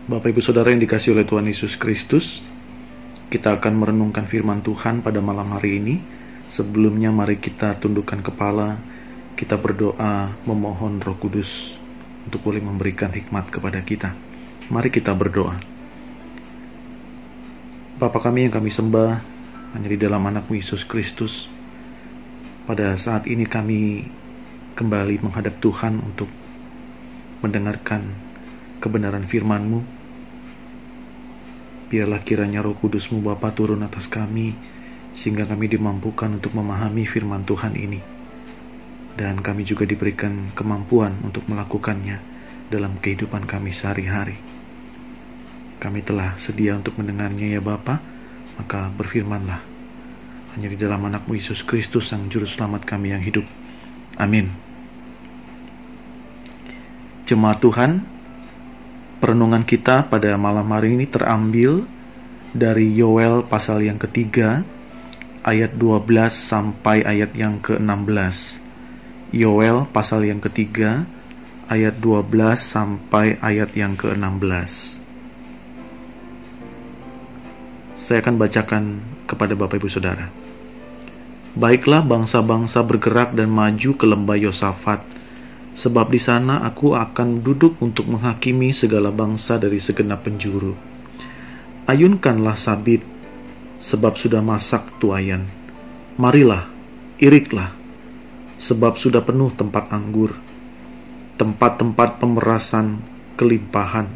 Bapak Ibu Saudara yang dikasihi oleh Tuhan Yesus Kristus, kita akan merenungkan firman Tuhan pada malam hari ini. Sebelumnya mari kita tundukkan kepala, kita berdoa memohon Roh Kudus untuk boleh memberikan hikmat kepada kita. Mari kita berdoa. Bapa kami yang kami sembah hanya di dalam anak-Mu Yesus Kristus, pada saat ini kami kembali menghadap Tuhan untuk mendengarkan kebenaran firman-Mu. Biarlah kiranya Roh Kudus-Mu Bapa turun atas kami, sehingga kami dimampukan untuk memahami firman Tuhan ini. Dan kami juga diberikan kemampuan untuk melakukannya dalam kehidupan kami sehari-hari. Kami telah sedia untuk mendengarnya ya Bapa, maka berfirmanlah. Hanya di dalam anak-Mu Yesus Kristus, Sang Juru Selamat kami yang hidup. Amin. Jemaat Tuhan, perenungan kita pada malam hari ini terambil dari Yoel pasal yang ketiga, ayat 12 sampai ayat yang ke-16. Yoel pasal yang ketiga, ayat 12 sampai ayat yang ke-16. Saya akan bacakan kepada Bapak Ibu Saudara. Baiklah, bangsa-bangsa bergerak dan maju ke lembah Yosafat, sebab di sana aku akan duduk untuk menghakimi segala bangsa dari segenap penjuru. Ayunkanlah sabit, sebab sudah masak tuayan. Marilah, iriklah, sebab sudah penuh tempat anggur, tempat-tempat pemerasan kelimpahan,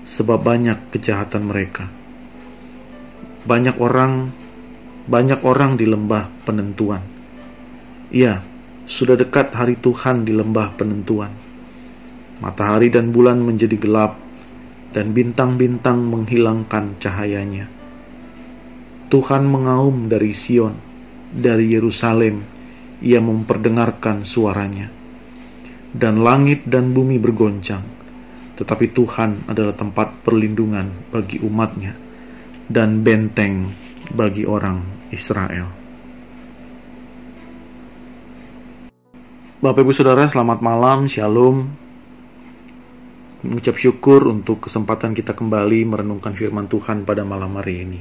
sebab banyak kejahatan mereka. Banyak orang di lembah penentuan. Ya, sudah dekat hari Tuhan di lembah penentuan. Matahari dan bulan menjadi gelap, dan bintang-bintang menghilangkan cahayanya. Tuhan mengaum dari Sion, dari Yerusalem, Ia memperdengarkan suaranya. Dan langit dan bumi bergoncang, tetapi Tuhan adalah tempat perlindungan bagi umatnya, dan benteng bagi orang Israel. Bapak Ibu Saudara, selamat malam, Shalom. Mengucap syukur untuk kesempatan kita kembali merenungkan firman Tuhan pada malam hari ini.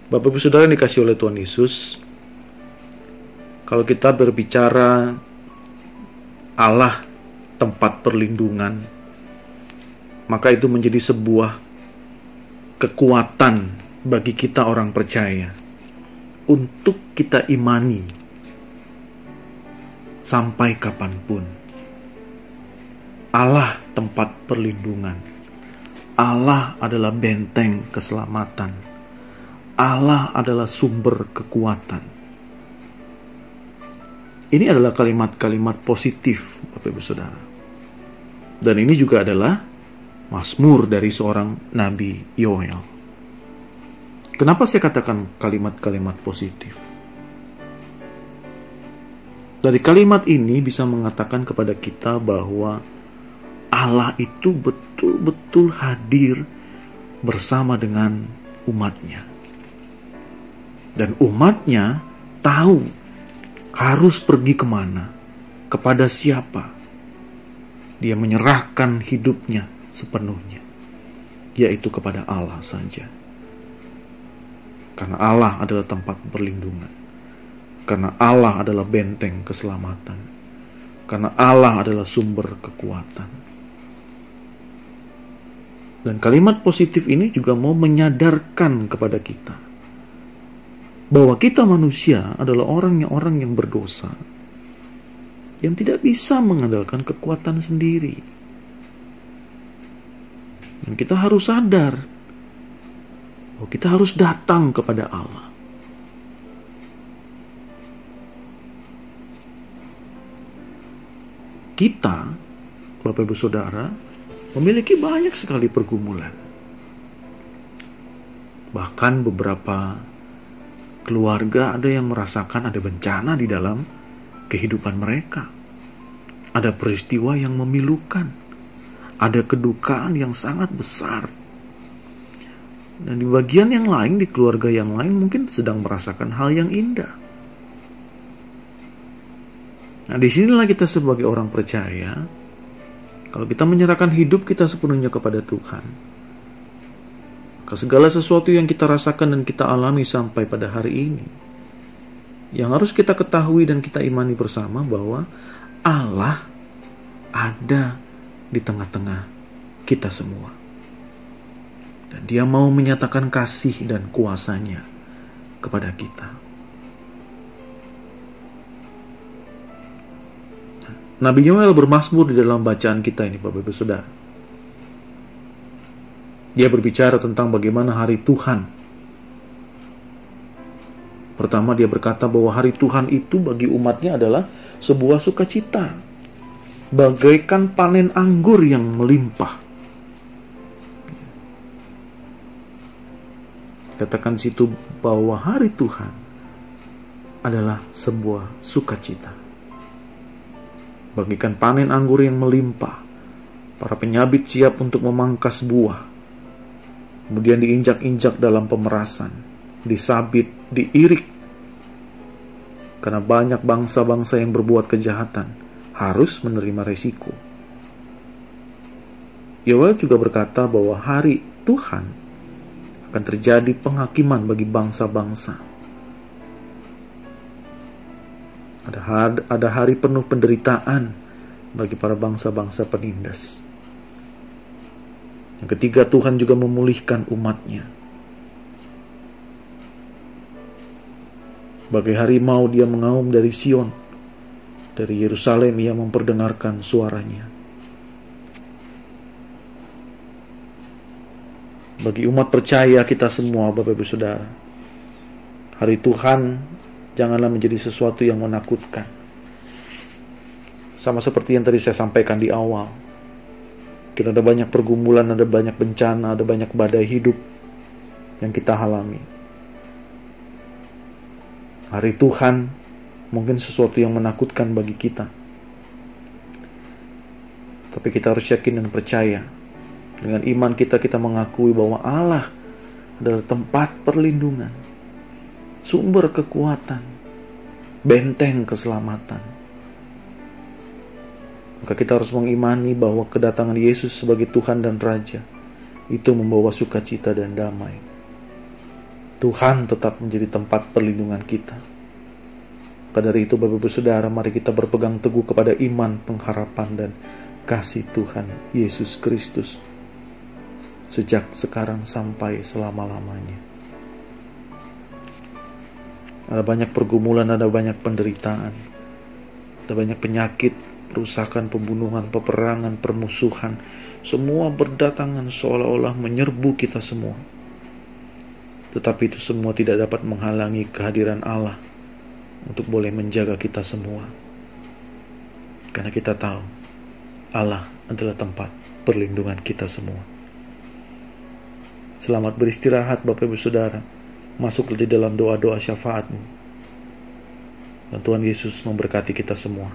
Bapak Ibu Saudara yang dikasihi oleh Tuhan Yesus, kalau kita berbicara Allah tempat perlindungan, maka itu menjadi sebuah kekuatan bagi kita orang percaya untuk kita imani sampai kapanpun. Allah tempat perlindungan, Allah adalah benteng keselamatan, Allah adalah sumber kekuatan. Ini adalah kalimat-kalimat positif, Bapak Ibu Saudara. Dan ini juga adalah mazmur dari seorang Nabi Yoel. Kenapa saya katakan kalimat-kalimat positif? Dari kalimat ini bisa mengatakan kepada kita bahwa Allah itu betul-betul hadir bersama dengan umatnya. Dan umatnya tahu harus pergi kemana, kepada siapa. Dia menyerahkan hidupnya sepenuhnya, yaitu kepada Allah saja. Karena Allah adalah tempat perlindungan, karena Allah adalah benteng keselamatan, karena Allah adalah sumber kekuatan. Dan kalimat positif ini juga mau menyadarkan kepada kita bahwa kita manusia adalah orang yang berdosa, yang tidak bisa mengandalkan kekuatan sendiri. Dan kita harus sadar bahwa kita harus datang kepada Allah. Kita, Bapak Ibu Saudara, memiliki banyak sekali pergumulan. Bahkan beberapa keluarga ada yang merasakan ada bencana di dalam kehidupan mereka. Ada peristiwa yang memilukan, ada kedukaan yang sangat besar. Dan di bagian yang lain, di keluarga yang lain mungkin sedang merasakan hal yang indah. Nah, disinilah kita sebagai orang percaya, Kalau kita menyerahkan hidup kita sepenuhnya kepada Tuhan, maka segala sesuatu yang kita rasakan dan kita alami sampai pada hari ini, yang harus kita ketahui dan kita imani bersama bahwa Allah ada di tengah-tengah kita semua. Dan Dia mau menyatakan kasih dan kuasa-Nya kepada kita. Nabi Yoel bermazmur di dalam bacaan kita ini, Bapak Ibu Saudara. Dia berbicara tentang bagaimana hari Tuhan. Pertama dia berkata bahwa hari Tuhan itu bagi umatnya adalah sebuah sukacita, bagaikan panen anggur yang melimpah. Katakan situ bahwa hari Tuhan adalah sebuah sukacita, bagikan panen anggur yang melimpah. Para penyabit siap untuk memangkas buah, kemudian diinjak-injak dalam pemerasan, disabit, diirik. Karena banyak bangsa-bangsa yang berbuat kejahatan harus menerima resiko. Yoel juga berkata bahwa hari Tuhan akan terjadi penghakiman bagi bangsa-bangsa. Ada hari penuh penderitaan bagi para bangsa-bangsa penindas. Yang ketiga, Tuhan juga memulihkan umatnya. Bagai harimau dia mengaum dari Sion, dari Yerusalem ia memperdengarkan suaranya. Bagi umat percaya kita semua, Bapak Ibu Saudara, hari Tuhan janganlah menjadi sesuatu yang menakutkan. Sama seperti yang tadi saya sampaikan di awal. Mungkin ada banyak pergumulan, ada banyak bencana, ada banyak badai hidup yang kita alami. Hari Tuhan mungkin sesuatu yang menakutkan bagi kita. Tapi kita harus yakin dan percaya. Dengan iman kita mengakui bahwa Allah adalah tempat perlindungan, sumber kekuatan, benteng keselamatan. Maka kita harus mengimani bahwa kedatangan Yesus sebagai Tuhan dan Raja itu membawa sukacita dan damai. Tuhan tetap menjadi tempat perlindungan kita. Pada dari itu, Bapak Ibu Saudara, mari kita berpegang teguh kepada iman, pengharapan, dan kasih Tuhan Yesus Kristus sejak sekarang sampai selama-lamanya. Ada banyak pergumulan, ada banyak penderitaan, ada banyak penyakit, perusakan, pembunuhan, peperangan, permusuhan. Semua berdatangan seolah-olah menyerbu kita semua. Tetapi itu semua tidak dapat menghalangi kehadiran Allah untuk boleh menjaga kita semua. Karena kita tahu Allah adalah tempat perlindungan kita semua. Selamat beristirahat Bapak Ibu Saudara. Masuklah di dalam doa-doa syafaat-Mu. Dan Tuhan Yesus memberkati kita semua.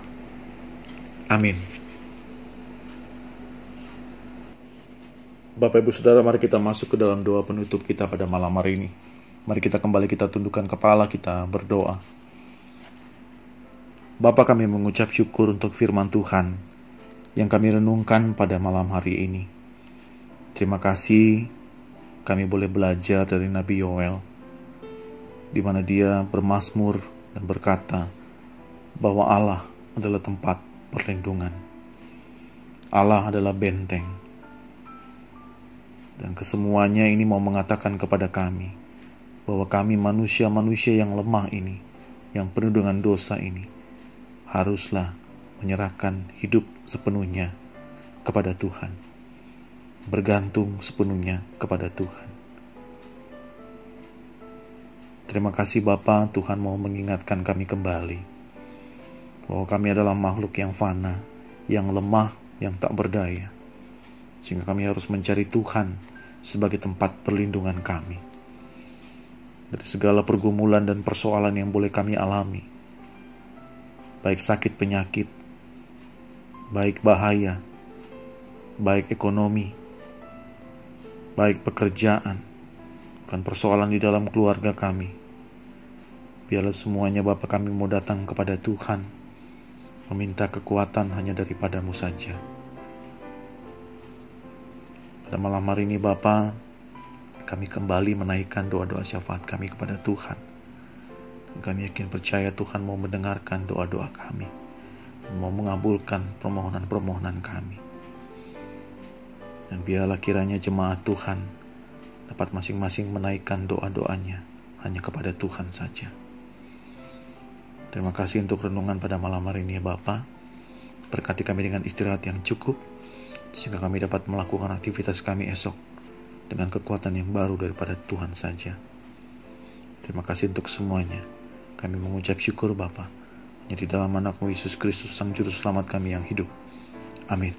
Amin. Bapak Ibu Saudara, mari kita masuk ke dalam doa penutup kita pada malam hari ini. Mari kita kembali kita tundukkan kepala kita berdoa. Bapa, kami mengucap syukur untuk firman Tuhan yang kami renungkan pada malam hari ini. Terima kasih kami boleh belajar dari Nabi Yoel, di mana dia bermazmur dan berkata bahwa Allah adalah tempat perlindungan. Allah adalah benteng. Dan kesemuanya ini mau mengatakan kepada kami bahwa kami manusia-manusia yang lemah ini, yang penuh dengan dosa ini, haruslah menyerahkan hidup sepenuhnya kepada Tuhan, bergantung sepenuhnya kepada Tuhan. Terima kasih Bapa, Tuhan mau mengingatkan kami kembali bahwa kami adalah makhluk yang fana, yang lemah, yang tak berdaya, sehingga kami harus mencari Tuhan sebagai tempat perlindungan kami dari segala pergumulan dan persoalan yang boleh kami alami, baik sakit penyakit, baik bahaya, baik ekonomi, baik pekerjaan, bukan persoalan di dalam keluarga kami. Biarlah semuanya Bapa kami mau datang kepada Tuhan, meminta kekuatan hanya daripada-Mu saja. Pada malam hari ini Bapa, kami kembali menaikkan doa-doa syafaat kami kepada Tuhan. Dan kami yakin percaya Tuhan mau mendengarkan doa-doa kami, mau mengabulkan permohonan-permohonan kami. Dan biarlah kiranya jemaat Tuhan dapat masing-masing menaikkan doa-doanya hanya kepada Tuhan saja. Terima kasih untuk renungan pada malam hari ini ya Bapa. Berkati kami dengan istirahat yang cukup, sehingga kami dapat melakukan aktivitas kami esok dengan kekuatan yang baru daripada Tuhan saja. Terima kasih untuk semuanya. Kami mengucap syukur Bapa, hanya di dalam anak-Mu Yesus Kristus Sang Juru Selamat kami yang hidup. Amin.